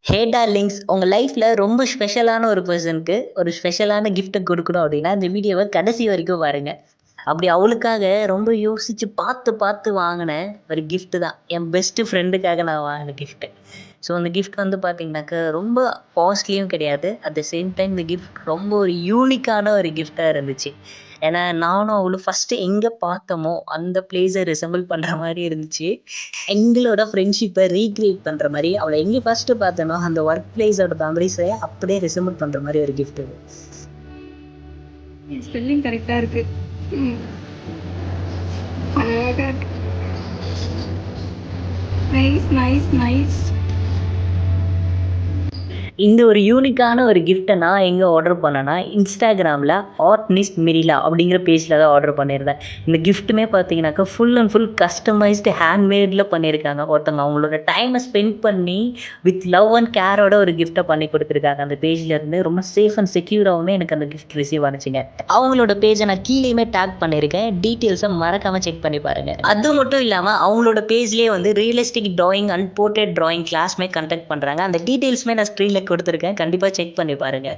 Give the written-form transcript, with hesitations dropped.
ஹே darlings, உங்க லைஃப்ல ரொம்ப ஸ்பெஷலான ஒரு பெர்சனுக்கு ஒரு ஸ்பெஷலான கிஃப்ட்ட குடுக்கணும் அப்படின்னா, இந்த வீடியோவ கடைசி வரைக்கும் பாருங்க. அப்படி அவளுக்காக ரொம்ப யோசிச்சு பார்த்து பார்த்து வாங்குன ஒரு கிஃப்ட் தான். என் பெஸ்ட் ஃப்ரெண்டுக்காக நான் வாங்குன கிஃப்ட். ஸோ அந்த கிஃப்ட் வந்து பார்த்தீங்கன்னாக்கா, ரொம்ப காஸ்ட்லியும் கிடையாது. அட் த சேம் டைம் இந்த கிஃப்ட் ரொம்ப ஒரு யூனிக்கான ஒரு கிஃப்ட்டா இருந்துச்சு. ஏன்னா நானும் அவளும் ஃபர்ஸ்ட்டு எங்க பார்த்தோமோ, அந்த பிளேஸ ரிசெம்பிள் பண்ற மாரி இருந்துச்சு. எங்களோட ஃப்ரெண்ட்ஷிப்பை ரீக்ரியேட் பண்ற மாதிரி அவளை எங்கே ஃபர்ஸ்ட் பார்த்தனோ அந்த ஒர்க் பிளேஸோட மெமரிஸை அப்படியே ரிசெம்பிள் பண்ற மாதிரி ஒரு gift இது. ஸ்பெல்லிங் கரெக்டா இருக்கு. அழகா இருக்கு. Nice nice nice. இந்த ஒரு யூனிக்கான ஒரு கிஃப்ட்டை நான் எங்கே ஆர்டர் பண்ணேன்னா இன்ஸ்டாகிராமில் ஆர்ட்னிஸ்ட் மிரிலா அப்படிங்கிற பேஜில் தான் ஆர்டர் பண்ணியிருந்தேன். இந்த கிஃப்ட்டுமே பார்த்தீங்கன்னாக்கா ஃபுல் அண்ட் ஃபுல் கஸ்டமைஸ்டு ஹேண்ட்மேடில் பண்ணியிருக்காங்க. ஒருத்தவங்க அவங்களோட டைமை ஸ்பெண்ட் பண்ணி வித் லவ் அண்ட் கேரோட ஒரு கிஃப்ட்டை பண்ணி கொடுத்துருக்காங்க. அந்த பேஜில் இருந்து ரொம்ப சேஃப் அண்ட் செக்யூராகவுமே எனக்கு அந்த கிஃப்ட் ரிசீவ் ஆனிச்சுங்க. அவங்களோட பேஜை நான் கீழேயுமே டேக் பண்ணியிருக்கேன். டீட்டெயில்ஸை மறக்காமல் செக் பண்ணி பாருங்கள். அது மட்டும் இல்லாமல் அவங்களோட பேஜ்லேயே வந்து realistic drawing and portrait drawing கிளாஸ்மே கண்டக்ட் பண்ணுறாங்க. அந்த டீட்டெயில்ஸுமே நான் ஸ்க்ரீனில் கொடுத்துருக்கேன். கண்டிப்பாக செக் பண்ணி பாருங்கள்.